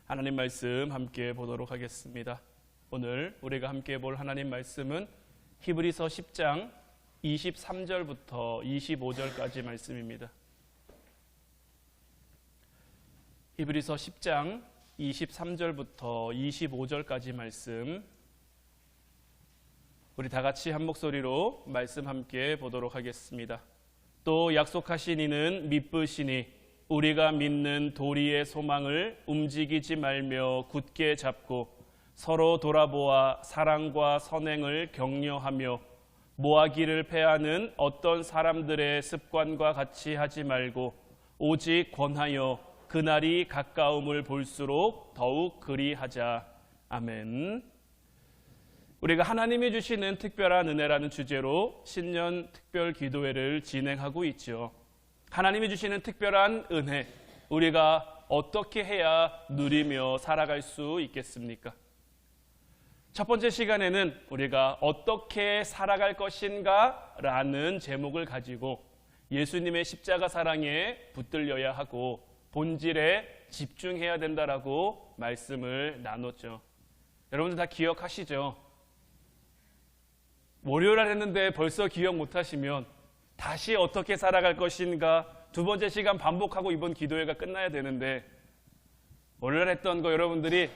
하나님 말씀 함께 보도록 하겠습니다. 오늘 우리가 함께 볼 하나님 말씀은 히브리서 10장 23절부터 25절까지 말씀입니다. 히브리서 10장 23절부터 25절까지 말씀, 우리 다 같이 한 목소리로 말씀 함께 보도록 하겠습니다. 또 약속하신 이는 미쁘시니 우리가 믿는 도리의 소망을 움직이지 말며 굳게 잡고 서로 돌아보아 사랑과 선행을 격려하며 모하기를 패하는 어떤 사람들의 습관과 같이 하지 말고 오직 권하여 그날이 가까움을 볼수록 더욱 그리하자. 아멘. 우리가 하나님이 주시는 특별한 은혜라는 주제로 신년 특별 기도회를 진행하고 있죠. 하나님이 주시는 특별한 은혜, 우리가 어떻게 해야 누리며 살아갈 수 있겠습니까? 첫 번째 시간에는 우리가 어떻게 살아갈 것인가 라는 제목을 가지고 예수님의 십자가 사랑에 붙들려야 하고 본질에 집중해야 된다라고 말씀을 나눴죠. 여러분들 다 기억하시죠? 월요일날 했는데 벌써 기억 못하시면 다시 어떻게 살아갈 것인가 두 번째 시간 반복하고 이번 기도회가 끝나야 되는데 월요일 했던 거 여러분들이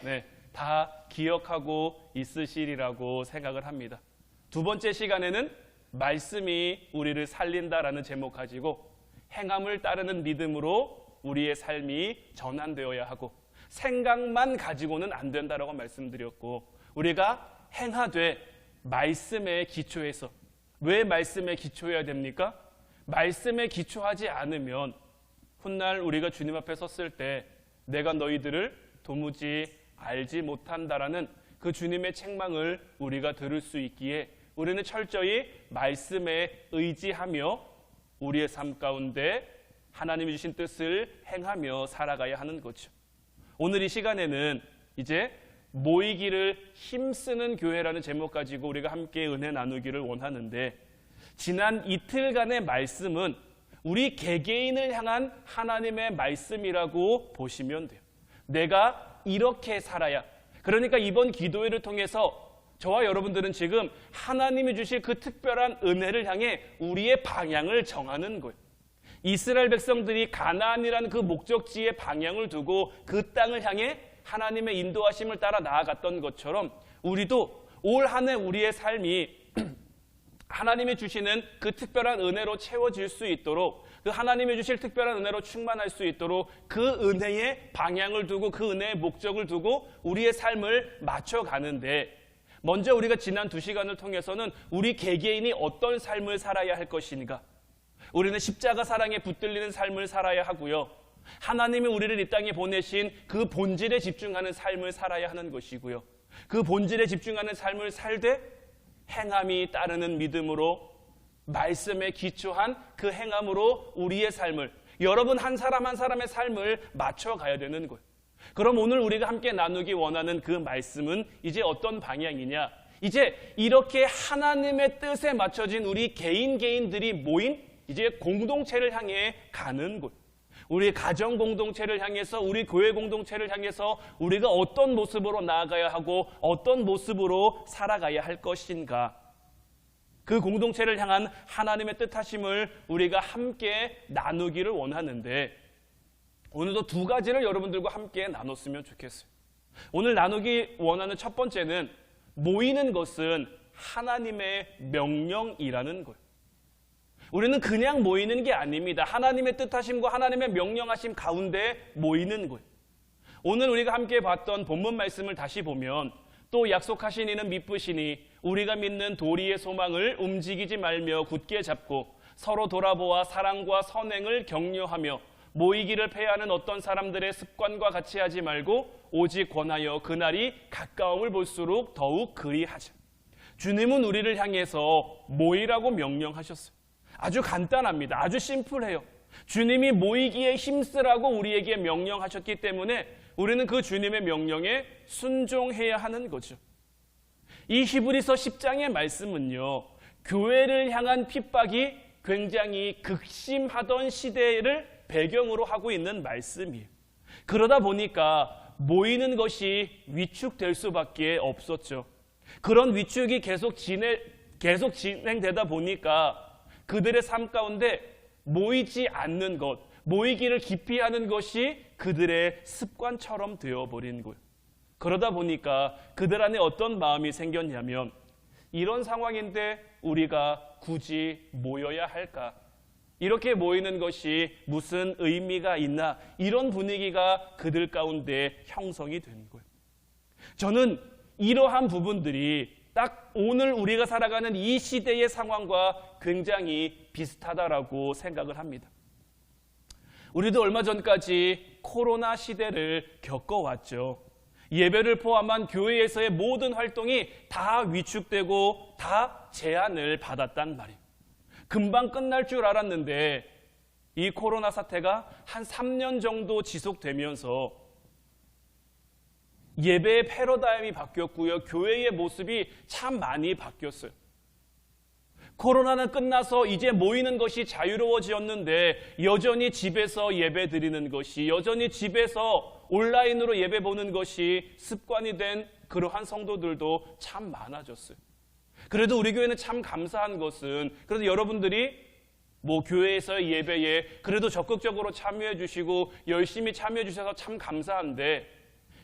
다 기억하고 있으시리라고 생각을 합니다. 두 번째 시간에는 말씀이 우리를 살린다라는 제목 가지고 행함을 따르는 믿음으로 우리의 삶이 전환되어야 하고 생각만 가지고는 안 된다라고 말씀드렸고, 우리가 행하되 말씀에 기초해서, 왜 말씀에 기초해야 됩니까? 말씀에 기초하지 않으면 훗날 우리가 주님 앞에 섰을 때 내가 너희들을 도무지 알지 못한다라는 그 주님의 책망을 우리가 들을 수 있기에 우리는 철저히 말씀에 의지하며 우리의 삶 가운데 하나님이 주신 뜻을 행하며 살아가야 하는 거죠. 오늘 이 시간에는 이제 모이기를 힘쓰는 교회라는 제목 가지고 우리가 함께 은혜 나누기를 원하는데, 지난 이틀간의 말씀은 우리 개개인을 향한 하나님의 말씀이라고 보시면 돼요. 내가 이렇게 살아야, 그러니까 이번 기도회를 통해서 저와 여러분들은 지금 하나님이 주실 그 특별한 은혜를 향해 우리의 방향을 정하는 거예요. 이스라엘 백성들이 가나안이라는 그 목적지의 방향을 두고 그 땅을 향해 하나님의 인도하심을 따라 나아갔던 것처럼 우리도 올 한 해 우리의 삶이 하나님이 주시는 그 특별한 은혜로 채워질 수 있도록, 그 하나님이 주실 특별한 은혜로 충만할 수 있도록 그 은혜의 방향을 두고 그 은혜의 목적을 두고 우리의 삶을 맞춰가는데, 먼저 우리가 지난 2시간을 통해서는 우리 개개인이 어떤 삶을 살아야 할 것인가, 우리는 십자가 사랑에 붙들리는 삶을 살아야 하고요, 하나님이 우리를 이 땅에 보내신 그 본질에 집중하는 삶을 살아야 하는 것이고요, 그 본질에 집중하는 삶을 살되 행함이 따르는 믿음으로 말씀에 기초한 그 행함으로 우리의 삶을, 여러분 한 사람 한 사람의 삶을 맞춰가야 되는 거예요. 그럼 오늘 우리가 함께 나누기 원하는 그 말씀은 이제 어떤 방향이냐, 이제 이렇게 하나님의 뜻에 맞춰진 우리 개인들이 모인 이제 공동체를 향해 가는 곳, 우리 가정 공동체를 향해서, 우리 교회 공동체를 향해서 우리가 어떤 모습으로 나아가야 하고 어떤 모습으로 살아가야 할 것인가, 그 공동체를 향한 하나님의 뜻하심을 우리가 함께 나누기를 원하는데, 오늘도 두 가지를 여러분들과 함께 나눴으면 좋겠어요. 오늘 나누기 원하는 첫 번째는 모이는 것은 하나님의 명령이라는 거예요. 우리는 그냥 모이는 게 아닙니다. 하나님의 뜻하심과 하나님의 명령하심 가운데 모이는 거예요. 오늘 우리가 함께 봤던 본문 말씀을 다시 보면, 또 약속하신 이는 미쁘시니 우리가 믿는 도리의 소망을 움직이지 말며 굳게 잡고 서로 돌아보아 사랑과 선행을 격려하며 모이기를 패하는 어떤 사람들의 습관과 같이 하지 말고 오직 권하여 그날이 가까움을 볼수록 더욱 그리하자. 주님은 우리를 향해서 모이라고 명령하셨어요. 아주 간단합니다. 아주 심플해요. 주님이 모이기에 힘쓰라고 우리에게 명령하셨기 때문에 우리는 그 주님의 명령에 순종해야 하는 거죠. 이 히브리서 10장의 말씀은요, 교회를 향한 핍박이 굉장히 극심하던 시대를 배경으로 하고 있는 말씀이에요. 그러다 보니까 모이는 것이 위축될 수밖에 없었죠. 그런 위축이 계속 진행되다 보니까 그들의 삶 가운데 모이지 않는 것, 모이기를 기피하는 것이 그들의 습관처럼 되어버린 거예요. 그러다 보니까 그들 안에 어떤 마음이 생겼냐면, 이런 상황인데 우리가 굳이 모여야 할까? 이렇게 모이는 것이 무슨 의미가 있나? 이런 분위기가 그들 가운데 형성이 된 거예요. 저는 이러한 부분들이 딱 오늘 우리가 살아가는 이 시대의 상황과 굉장히 비슷하다라고 생각을 합니다. 우리도 얼마 전까지 코로나 시대를 겪어왔죠. 예배를 포함한 교회에서의 모든 활동이 다 위축되고 다 제한을 받았단 말이에요. 금방 끝날 줄 알았는데 이 코로나 사태가 한 3년 정도 지속되면서 예배의 패러다임이 바뀌었고요. 교회의 모습이 참 많이 바뀌었어요. 코로나는 끝나서 이제 모이는 것이 자유로워지었는데 여전히 집에서 예배 드리는 것이, 여전히 집에서 온라인으로 예배 보는 것이 습관이 된 그러한 성도들도 참 많아졌어요. 그래도 우리 교회는 참 감사한 것은, 그래도 여러분들이 교회에서의 예배에 그래도 적극적으로 참여해 주시고 열심히 참여해 주셔서 참 감사한데,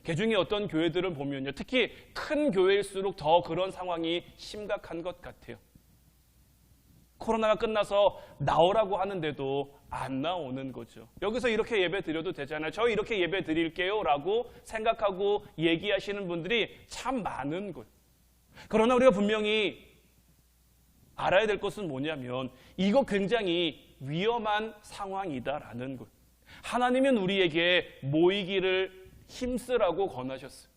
그중에 어떤 교회들을 보면요, 특히 큰 교회일수록 더 그런 상황이 심각한 것 같아요. 코로나가 끝나서 나오라고 하는데도 안 나오는 거죠. 여기서 이렇게 예배 드려도 되잖아요. 저 이렇게 예배 드릴게요 라고 생각하고 얘기하시는 분들이 참 많은 거예요. 그러나 우리가 분명히 알아야 될 것은 뭐냐면, 이거 굉장히 위험한 상황이다라는 거예요. 하나님은 우리에게 모이기를 힘쓰라고 권하셨어요.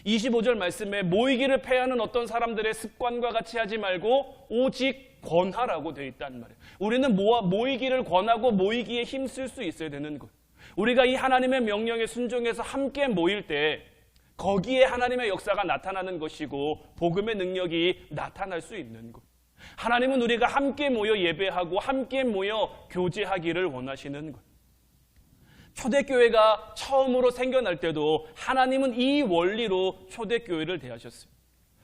25절 말씀에 모이기를 패하는 어떤 사람들의 습관과 같이 하지 말고 오직 권하라고 되어 있단 말이에요. 우리는 모이기를 권하고 모이기에 힘쓸 수 있어야 되는 거예요. 우리가 이 하나님의 명령에 순종해서 함께 모일 때 거기에 하나님의 역사가 나타나는 것이고 복음의 능력이 나타날 수 있는 거예요. 하나님은 우리가 함께 모여 예배하고 함께 모여 교제하기를 원하시는 거예요. 초대교회가 처음으로 생겨날 때도 하나님은 이 원리로 초대교회를 대하셨어요.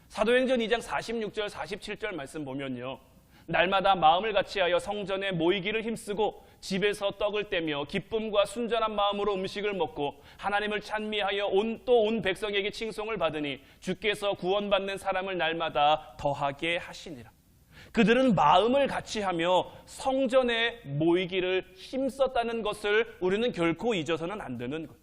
사도행전 2장 46절 47절 말씀 보면요, 날마다 마음을 같이하여 성전에 모이기를 힘쓰고 집에서 떡을 떼며 기쁨과 순전한 마음으로 음식을 먹고 하나님을 찬미하여 온 백성에게 칭송을 받으니 주께서 구원받는 사람을 날마다 더하게 하시니라. 그들은 마음을 같이하며 성전에 모이기를 힘썼다는 것을 우리는 결코 잊어서는 안 되는 것.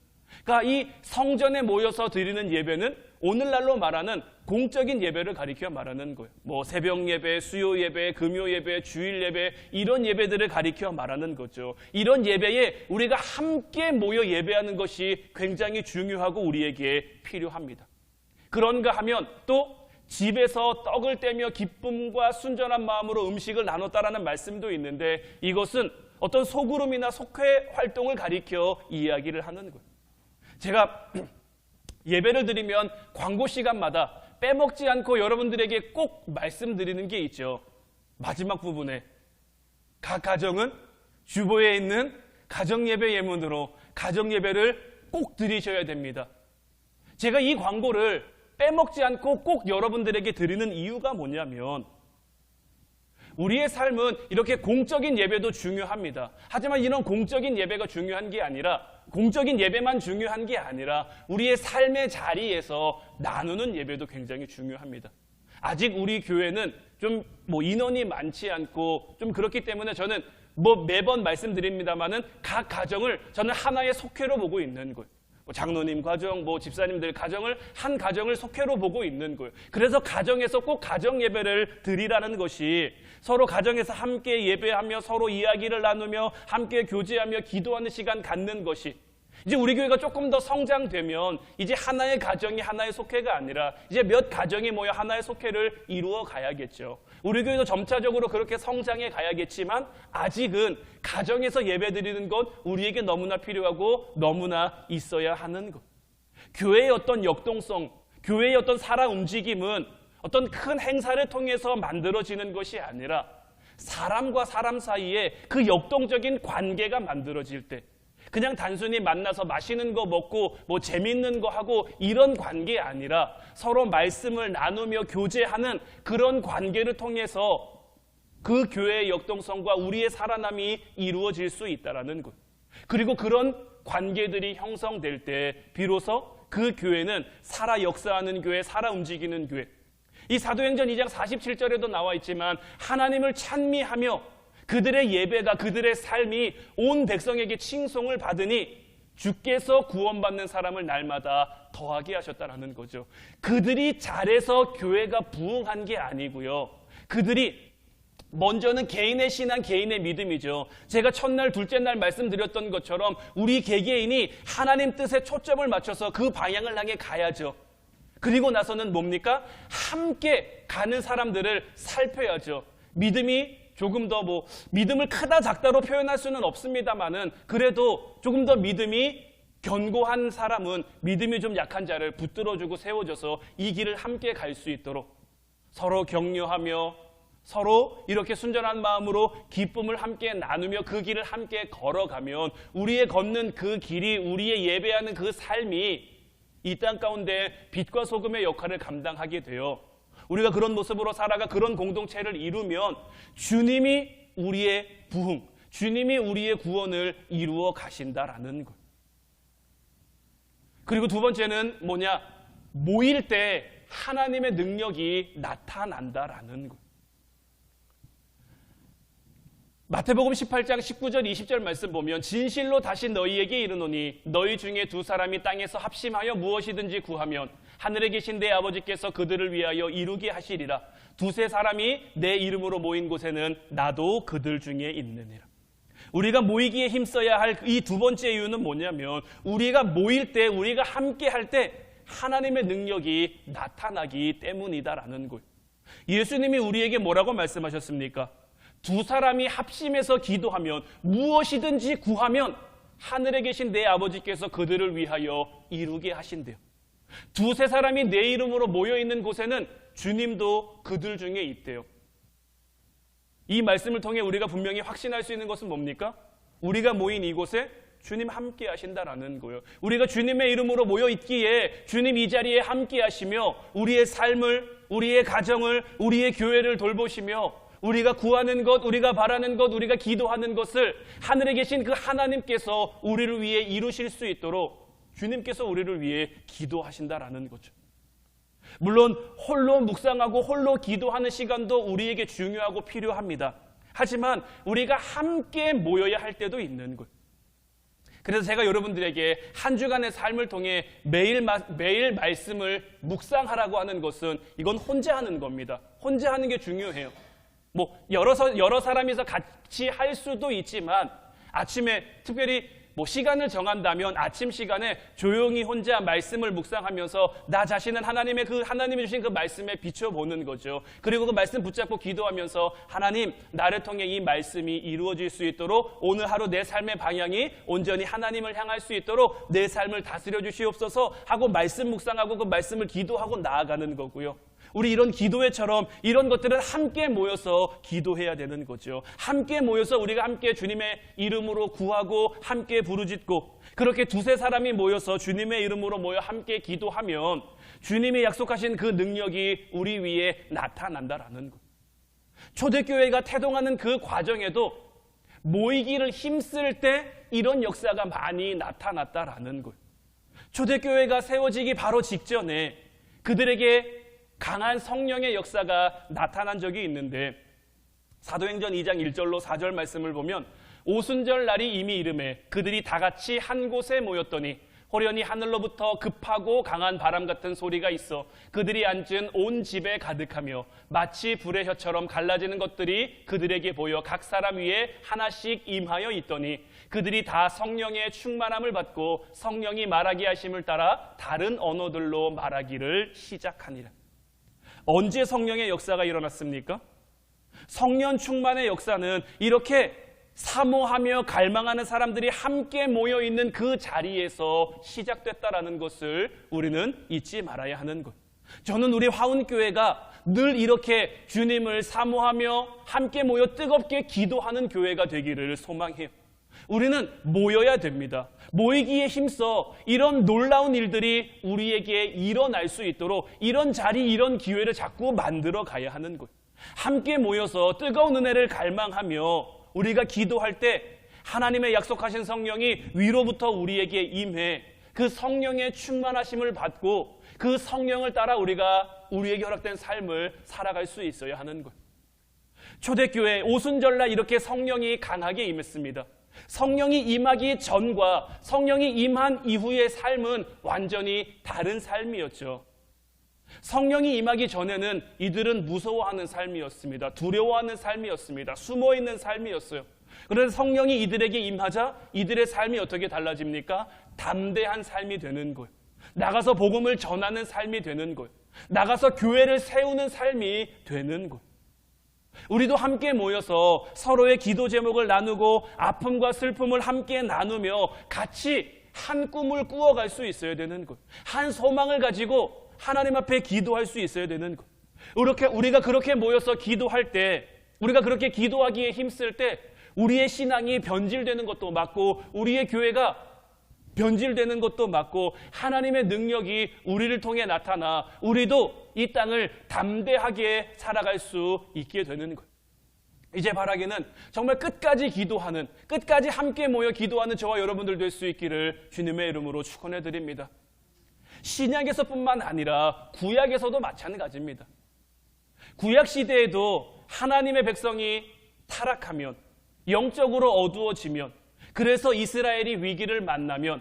그러니까 이 성전에 모여서 드리는 예배는 오늘날로 말하는 공적인 예배를 가리켜 말하는 거예요. 새벽 예배, 수요 예배, 금요 예배, 주일 예배, 이런 예배들을 가리켜 말하는 거죠. 이런 예배에 우리가 함께 모여 예배하는 것이 굉장히 중요하고 우리에게 필요합니다. 그런가 하면 또 집에서 떡을 떼며 기쁨과 순전한 마음으로 음식을 나눴다라는 말씀도 있는데, 이것은 어떤 소그룹이나 속회 활동을 가리켜 이야기를 하는 거예요. 제가 예배를 드리면 광고 시간마다 빼먹지 않고 여러분들에게 꼭 말씀드리는 게 있죠. 마지막 부분에 각 가정은 주보에 있는 가정예배 예문으로 가정예배를 꼭 드리셔야 됩니다. 제가 이 광고를 빼먹지 않고 꼭 여러분들에게 드리는 이유가 뭐냐면, 우리의 삶은 이렇게 공적인 예배도 중요합니다. 하지만 이런 공적인 예배가 중요한 게 아니라, 공적인 예배만 중요한 게 아니라 우리의 삶의 자리에서 나누는 예배도 굉장히 중요합니다. 아직 우리 교회는 좀 인원이 많지 않고 좀 그렇기 때문에 저는 매번 말씀드립니다만은 각 가정을 저는 하나의 속회로 보고 있는 거예요. 장로님 가정, 집사님들 가정을 한 가정을 속회로 보고 있는 거예요. 그래서 가정에서 꼭 가정 예배를 드리라는 것이, 서로 가정에서 함께 예배하며 서로 이야기를 나누며 함께 교제하며 기도하는 시간 갖는 것이, 이제 우리 교회가 조금 더 성장되면 이제 하나의 가정이 하나의 속회가 아니라 이제 몇 가정이 모여 하나의 속회를 이루어 가야겠죠. 우리 교회도 점차적으로 그렇게 성장해 가야겠지만 아직은 가정에서 예배드리는 것 우리에게 너무나 필요하고 너무나 있어야 하는 것. 교회의 어떤 역동성, 교회의 어떤 살아 움직임은 어떤 큰 행사를 통해서 만들어지는 것이 아니라 사람과 사람 사이에 그 역동적인 관계가 만들어질 때, 그냥 단순히 만나서 맛있는 거 먹고 뭐 재밌는 거 하고 이런 관계 아니라 서로 말씀을 나누며 교제하는 그런 관계를 통해서 그 교회의 역동성과 우리의 살아남이 이루어질 수 있다라는 것. 그리고 그런 관계들이 형성될 때 비로소 그 교회는 살아 역사하는 교회, 살아 움직이는 교회. 이 사도행전 2장 47절에도 나와 있지만 하나님을 찬미하며 그들의 예배가, 그들의 삶이 온 백성에게 칭송을 받으니 주께서 구원받는 사람을 날마다 더하게 하셨다라는 거죠. 그들이 잘해서 교회가 부흥한 게 아니고요. 그들이 먼저는 개인의 신앙, 개인의 믿음이죠. 제가 첫날, 둘째 날 말씀드렸던 것처럼 우리 개개인이 하나님 뜻에 초점을 맞춰서 그 방향을 향해 가야죠. 그리고 나서는 뭡니까? 함께 가는 사람들을 살펴야죠. 믿음이 조금 더 믿음을 크다 작다로 표현할 수는 없습니다만은 그래도 조금 더 믿음이 견고한 사람은 믿음이 좀 약한 자를 붙들어주고 세워줘서 이 길을 함께 갈 수 있도록 서로 격려하며 서로 이렇게 순전한 마음으로 기쁨을 함께 나누며 그 길을 함께 걸어가면 우리의 걷는 그 길이, 우리의 예배하는 그 삶이 이 땅 가운데 빛과 소금의 역할을 감당하게 돼요. 우리가 그런 모습으로 살아가 그런 공동체를 이루면 주님이 우리의 부흥, 주님이 우리의 구원을 이루어 가신다라는 것. 그리고 두 번째는 뭐냐? 모일 때 하나님의 능력이 나타난다라는 것. 마태복음 18장 19절 20절 말씀 보면 진실로 다시 너희에게 이르노니 너희 중에 두 사람이 땅에서 합심하여 무엇이든지 구하면 하늘에 계신 내 아버지께서 그들을 위하여 이루게 하시리라. 두세 사람이 내 이름으로 모인 곳에는 나도 그들 중에 있느니라. 우리가 모이기에 힘써야 할 이 두 번째 이유는 뭐냐면 우리가 모일 때, 우리가 함께 할 때 하나님의 능력이 나타나기 때문이다라는 것. 예수님이 우리에게 뭐라고 말씀하셨습니까? 두 사람이 합심해서 기도하면 무엇이든지 구하면 하늘에 계신 내 아버지께서 그들을 위하여 이루게 하신대요. 두세 사람이 내 이름으로 모여있는 곳에는 주님도 그들 중에 있대요. 이 말씀을 통해 우리가 분명히 확신할 수 있는 것은 뭡니까? 우리가 모인 이곳에 주님 함께 하신다라는 거예요. 우리가 주님의 이름으로 모여있기에 주님 이 자리에 함께 하시며 우리의 삶을, 우리의 가정을, 우리의 교회를 돌보시며 우리가 구하는 것, 우리가 바라는 것, 우리가 기도하는 것을 하늘에 계신 그 하나님께서 우리를 위해 이루실 수 있도록 주님께서 우리를 위해 기도하신다라는 거죠. 물론 홀로 묵상하고 홀로 기도하는 시간도 우리에게 중요하고 필요합니다. 하지만 우리가 함께 모여야 할 때도 있는 것. 그래서 제가 여러분들에게 한 주간의 삶을 통해 매일 말씀을 묵상하라고 하는 것은 이건 혼자 하는 겁니다. 혼자 하는 게 중요해요. 여러 사람이서 같이 할 수도 있지만 아침에 특별히 시간을 정한다면 아침 시간에 조용히 혼자 말씀을 묵상하면서 나 자신은 하나님이 주신 그 말씀에 비춰보는 거죠. 그리고 그 말씀 붙잡고 기도하면서 하나님, 나를 통해 이 말씀이 이루어질 수 있도록 오늘 하루 내 삶의 방향이 온전히 하나님을 향할 수 있도록 내 삶을 다스려 주시옵소서 하고 말씀 묵상하고 그 말씀을 기도하고 나아가는 거고요. 우리 이런 기도회처럼 이런 것들을 함께 모여서 기도해야 되는 거죠. 함께 모여서 우리가 함께 주님의 이름으로 구하고 함께 부르짖고 그렇게 두세 사람이 모여서 주님의 이름으로 모여 함께 기도하면 주님이 약속하신 그 능력이 우리 위에 나타난다라는 것. 초대교회가 태동하는 그 과정에도 모이기를 힘쓸 때 이런 역사가 많이 나타났다라는 것. 초대교회가 세워지기 바로 직전에 그들에게 강한 성령의 역사가 나타난 적이 있는데 사도행전 2장 1절로 4절 말씀을 보면 오순절 날이 이미 이르매 그들이 다 같이 한 곳에 모였더니 호련히 하늘로부터 급하고 강한 바람 같은 소리가 있어 그들이 앉은 온 집에 가득하며 마치 불의 혀처럼 갈라지는 것들이 그들에게 보여 각 사람 위에 하나씩 임하여 있더니 그들이 다 성령의 충만함을 받고 성령이 말하게 하심을 따라 다른 언어들로 말하기를 시작하니라. 언제 성령의 역사가 일어났습니까? 성령 충만의 역사는 이렇게 사모하며 갈망하는 사람들이 함께 모여있는 그 자리에서 시작됐다라는 것을 우리는 잊지 말아야 하는 것. 저는 우리 화운교회가 늘 이렇게 주님을 사모하며 함께 모여 뜨겁게 기도하는 교회가 되기를 소망해요. 우리는 모여야 됩니다. 모이기에 힘써 이런 놀라운 일들이 우리에게 일어날 수 있도록 이런 자리, 이런 기회를 자꾸 만들어 가야 하는 거예요. 함께 모여서 뜨거운 은혜를 갈망하며 우리가 기도할 때 하나님의 약속하신 성령이 위로부터 우리에게 임해 그 성령의 충만하심을 받고 그 성령을 따라 우리가 우리에게 허락된 삶을 살아갈 수 있어야 하는 거예요. 초대교회 오순절날 이렇게 성령이 강하게 임했습니다. 성령이 임하기 전과 성령이 임한 이후의 삶은 완전히 다른 삶이었죠. 성령이 임하기 전에는 이들은 무서워하는 삶이었습니다. 두려워하는 삶이었습니다. 숨어있는 삶이었어요. 그런데 성령이 이들에게 임하자 이들의 삶이 어떻게 달라집니까? 담대한 삶이 되는 거예요. 나가서 복음을 전하는 삶이 되는 거예요. 나가서 교회를 세우는 삶이 되는 거예요. 우리도 함께 모여서 서로의 기도 제목을 나누고 아픔과 슬픔을 함께 나누며 같이 한 꿈을 꾸어갈 수 있어야 되는 거예요. 한 소망을 가지고 하나님 앞에 기도할 수 있어야 되는 거예요. 우리가 그렇게 모여서 기도할 때, 우리가 그렇게 기도하기에 힘쓸 때 우리의 신앙이 변질되는 것도 맞고 우리의 교회가 변질되는 것도 맞고 하나님의 능력이 우리를 통해 나타나 우리도 이 땅을 담대하게 살아갈 수 있게 되는 거예요. 이제 바라기는 정말 끝까지 기도하는, 끝까지 함께 모여 기도하는 저와 여러분들 될 수 있기를 주님의 이름으로 축원해 드립니다. 신약에서뿐만 아니라 구약에서도 마찬가지입니다. 구약 시대에도 하나님의 백성이 타락하면, 영적으로 어두워지면, 그래서 이스라엘이 위기를 만나면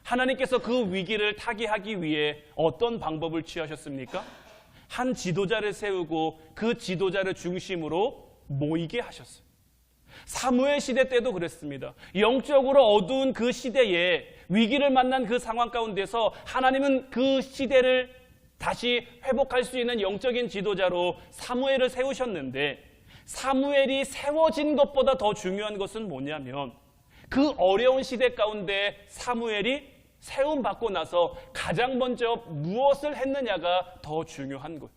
하나님께서 그 위기를 타개하기 위해 어떤 방법을 취하셨습니까? 한 지도자를 세우고 그 지도자를 중심으로 모이게 하셨어요. 사무엘 시대 때도 그랬습니다. 영적으로 어두운 그 시대에 위기를 만난 그 상황 가운데서 하나님은 그 시대를 다시 회복할 수 있는 영적인 지도자로 사무엘을 세우셨는데, 사무엘이 세워진 것보다 더 중요한 것은 뭐냐면 그 어려운 시대 가운데 사무엘이 세움받고 나서 가장 먼저 무엇을 했느냐가 더 중요한 거예요.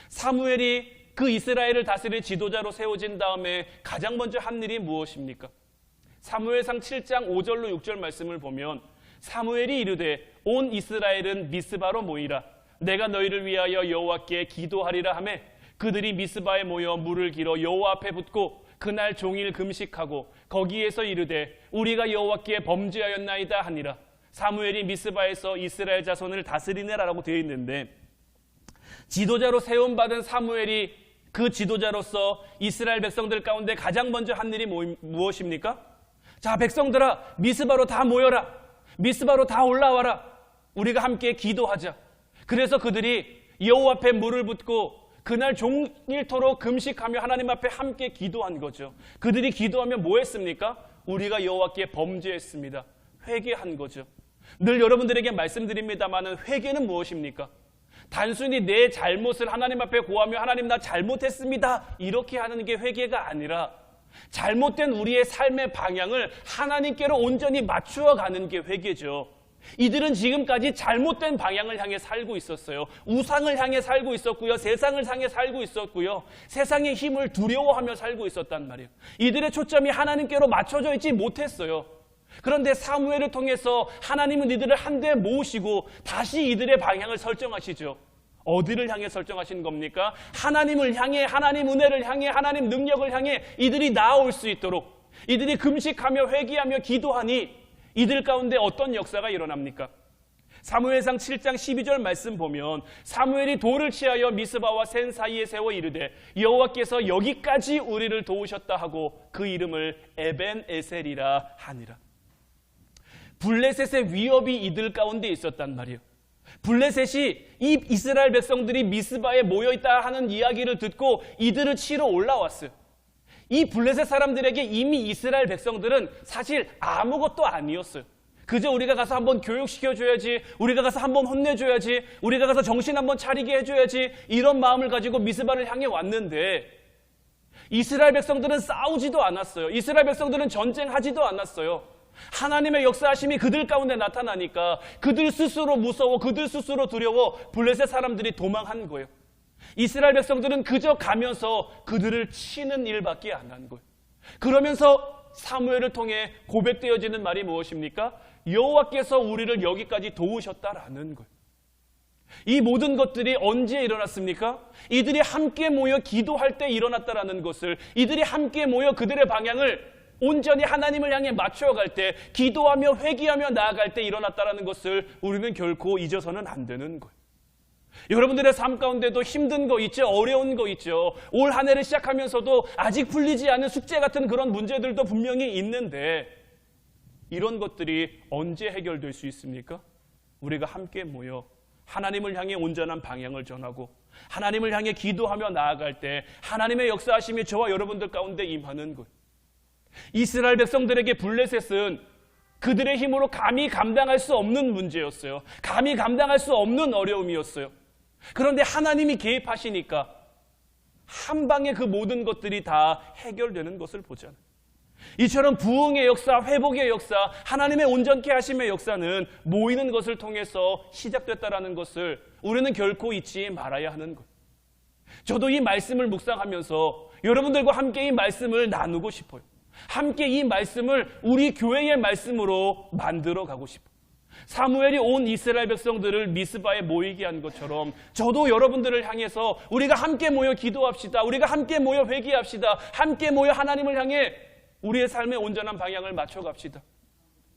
사무엘이 그 이스라엘을 다스릴 지도자로 세워진 다음에 가장 먼저 한 일이 무엇입니까? 사무엘상 7장 5절로 6절 말씀을 보면 사무엘이 이르되 온 이스라엘은 미스바로 모이라. 내가 너희를 위하여 여호와께 기도하리라 하매 그들이 미스바에 모여 물을 길어 여호와 앞에 붓고 그날 종일 금식하고 거기에서 이르되 우리가 여호와께 범죄하였나이다 하니라. 사무엘이 미스바에서 이스라엘 자손을 다스리느라라고 되어 있는데, 지도자로 세움받은 사무엘이 그 지도자로서 이스라엘 백성들 가운데 가장 먼저 한 일이 무엇입니까? 자, 백성들아, 미스바로 다 모여라. 미스바로 다 올라와라. 우리가 함께 기도하자. 그래서 그들이 여호와 앞에 물을 붓고 그날 종일토록 금식하며 하나님 앞에 함께 기도한 거죠. 그들이 기도하며 뭐 했습니까? 우리가 여호와께 범죄했습니다. 회개한 거죠. 늘 여러분들에게 말씀드립니다마는 회개는 무엇입니까? 단순히 내 잘못을 하나님 앞에 고하며 하나님 나 잘못했습니다 이렇게 하는 게 회개가 아니라 잘못된 우리의 삶의 방향을 하나님께로 온전히 맞추어 가는 게 회개죠. 이들은 지금까지 잘못된 방향을 향해 살고 있었어요. 우상을 향해 살고 있었고요. 세상을 향해 살고 있었고요. 세상의 힘을 두려워하며 살고 있었단 말이에요. 이들의 초점이 하나님께로 맞춰져 있지 못했어요. 그런데 사무엘을 통해서 하나님은 이들을 한데 모으시고 다시 이들의 방향을 설정하시죠. 어디를 향해 설정하신 겁니까? 하나님을 향해, 하나님 은혜를 향해, 하나님 능력을 향해 이들이 나아올 수 있도록, 이들이 금식하며 회개하며 기도하니 이들 가운데 어떤 역사가 일어납니까? 사무엘상 7장 12절 말씀 보면 사무엘이 돌을 취하여 미스바와 센 사이에 세워 이르되 여호와께서 여기까지 우리를 도우셨다 하고 그 이름을 에벤에셀이라 하니라. 블레셋의 위협이 이들 가운데 있었단 말이에요. 블레셋이 이 이스라엘 백성들이 미스바에 모여있다 하는 이야기를 듣고 이들을 치러 올라왔어요. 이 블레셋 사람들에게 이미 이스라엘 백성들은 사실 아무것도 아니었어요. 그저 우리가 가서 한번 교육시켜줘야지, 우리가 가서 한번 혼내줘야지, 우리가 가서 정신 한번 차리게 해줘야지, 이런 마음을 가지고 미스바를 향해 왔는데 이스라엘 백성들은 싸우지도 않았어요. 이스라엘 백성들은 전쟁하지도 않았어요. 하나님의 역사하심이 그들 가운데 나타나니까 그들 스스로 무서워, 그들 스스로 두려워 블레셋 사람들이 도망한 거예요. 이스라엘 백성들은 그저 가면서 그들을 치는 일밖에 안 한 거예요. 그러면서 사무엘을 통해 고백되어지는 말이 무엇입니까? 여호와께서 우리를 여기까지 도우셨다라는 거예요. 이 모든 것들이 언제 일어났습니까? 이들이 함께 모여 기도할 때 일어났다라는 것을, 이들이 함께 모여 그들의 방향을 온전히 하나님을 향해 맞춰갈 때, 기도하며 회개하며 나아갈 때 일어났다라는 것을 우리는 결코 잊어서는 안 되는 거예요. 여러분들의 삶 가운데도 힘든 거 있죠. 어려운 거 있죠. 올 한 해를 시작하면서도 아직 풀리지 않은 숙제 같은 그런 문제들도 분명히 있는데, 이런 것들이 언제 해결될 수 있습니까? 우리가 함께 모여 하나님을 향해 온전한 방향을 전하고 하나님을 향해 기도하며 나아갈 때 하나님의 역사하심이 저와 여러분들 가운데 임하는 거예요. 이스라엘 백성들에게 블레셋은 그들의 힘으로 감히 감당할 수 없는 문제였어요. 감히 감당할 수 없는 어려움이었어요. 그런데 하나님이 개입하시니까 한 방에 그 모든 것들이 다 해결되는 것을 보잖아요. 이처럼 부흥의 역사, 회복의 역사, 하나님의 온전케 하심의 역사는 모이는 것을 통해서 시작됐다라는 것을 우리는 결코 잊지 말아야 하는 것. 저도 이 말씀을 묵상하면서 여러분들과 함께 이 말씀을 나누고 싶어요. 함께 이 말씀을 우리 교회의 말씀으로 만들어 가고 싶어요. 사무엘이 온 이스라엘 백성들을 미스바에 모이게 한 것처럼 저도 여러분들을 향해서 우리가 함께 모여 기도합시다. 우리가 함께 모여 회개합시다. 함께 모여 하나님을 향해 우리의 삶의 온전한 방향을 맞춰갑시다.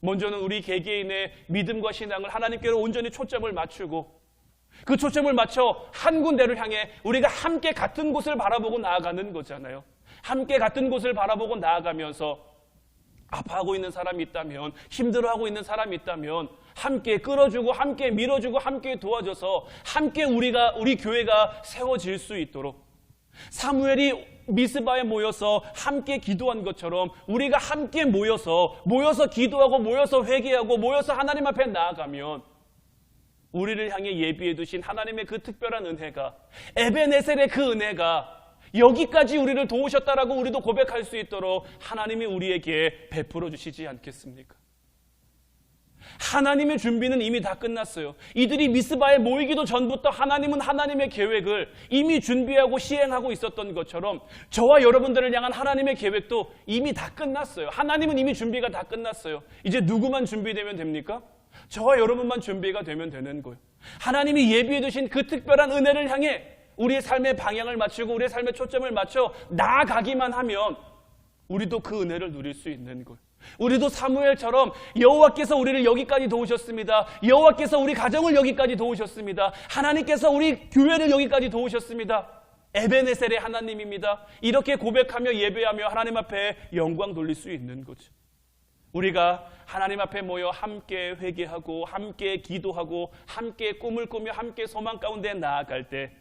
먼저는 우리 개개인의 믿음과 신앙을 하나님께로 온전히 초점을 맞추고 그 초점을 맞춰 한 군데를 향해 우리가 함께 같은 곳을 바라보고 나아가는 거잖아요. 함께 같은 곳을 바라보고 나아가면서 아파하고 있는 사람이 있다면, 힘들어하고 있는 사람이 있다면 함께 끌어주고 함께 밀어주고 함께 도와줘서 함께 우리 교회가 세워질 수 있도록, 사무엘이 미스바에 모여서 함께 기도한 것처럼 우리가 함께 모여서 기도하고 모여서 회개하고 모여서 하나님 앞에 나아가면 우리를 향해 예비해 두신 하나님의 그 특별한 은혜가, 에베네셀의 그 은혜가 여기까지 우리를 도우셨다라고 우리도 고백할 수 있도록 하나님이 우리에게 베풀어 주시지 않겠습니까? 하나님의 준비는 이미 다 끝났어요. 이들이 미스바에 모이기도 전부터 하나님은 하나님의 계획을 이미 준비하고 시행하고 있었던 것처럼 저와 여러분들을 향한 하나님의 계획도 이미 다 끝났어요. 하나님은 이미 준비가 다 끝났어요. 이제 누구만 준비되면 됩니까? 저와 여러분만 준비가 되면 되는 거예요. 하나님이 예비해 두신 그 특별한 은혜를 향해 우리의 삶의 방향을 맞추고 우리의 삶의 초점을 맞춰 나아가기만 하면 우리도 그 은혜를 누릴 수 있는 거예요. 우리도 사무엘처럼 여호와께서 우리를 여기까지 도우셨습니다. 여호와께서 우리 가정을 여기까지 도우셨습니다. 하나님께서 우리 교회를 여기까지 도우셨습니다. 에베네셀의 하나님입니다. 이렇게 고백하며 예배하며 하나님 앞에 영광 돌릴 수 있는 거죠. 우리가 하나님 앞에 모여 함께 회개하고 함께 기도하고 함께 꿈을 꾸며 함께 소망 가운데 나아갈 때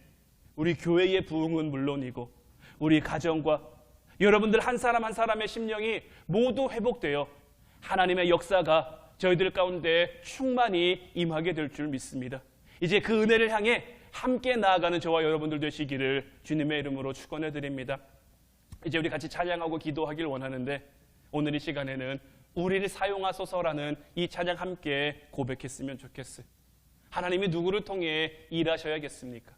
우리 교회의 부흥은 물론이고 우리 가정과 여러분들 한 사람 한 사람의 심령이 모두 회복되어 하나님의 역사가 저희들 가운데 충만히 임하게 될 줄 믿습니다. 이제 그 은혜를 향해 함께 나아가는 저와 여러분들 되시기를 주님의 이름으로 축원해 드립니다. 이제 우리 같이 찬양하고 기도하길 원하는데 오늘 이 시간에는 우리를 사용하소서라는 이 찬양 함께 고백했으면 좋겠어요. 하나님이 누구를 통해 일하셔야겠습니까?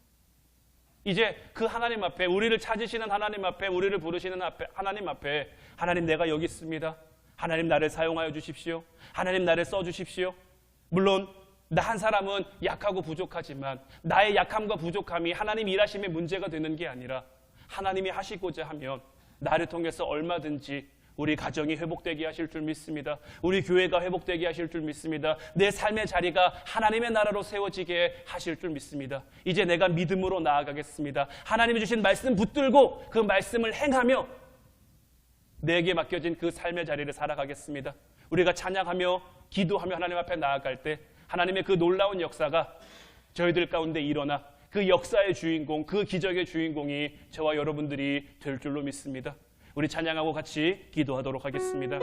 이제 그 하나님 앞에, 우리를 찾으시는 하나님 앞에, 우리를 부르시는 하나님 앞에, 하나님 내가 여기 있습니다. 하나님 나를 사용하여 주십시오. 하나님 나를 써주십시오. 물론 나 한 사람은 약하고 부족하지만 나의 약함과 부족함이 하나님 일하심의 문제가 되는 게 아니라 하나님이 하시고자 하면 나를 통해서 얼마든지 우리 가정이 회복되게 하실 줄 믿습니다. 우리 교회가 회복되게 하실 줄 믿습니다. 내 삶의 자리가 하나님의 나라로 세워지게 하실 줄 믿습니다. 이제 내가 믿음으로 나아가겠습니다. 하나님이 주신 말씀 붙들고 그 말씀을 행하며 내게 맡겨진 그 삶의 자리를 살아가겠습니다. 우리가 찬양하며 기도하며 하나님 앞에 나아갈 때 하나님의 그 놀라운 역사가 저희들 가운데 일어나 그 역사의 주인공, 그 기적의 주인공이 저와 여러분들이 될 줄로 믿습니다. 우리 찬양하고 같이 기도하도록 하겠습니다.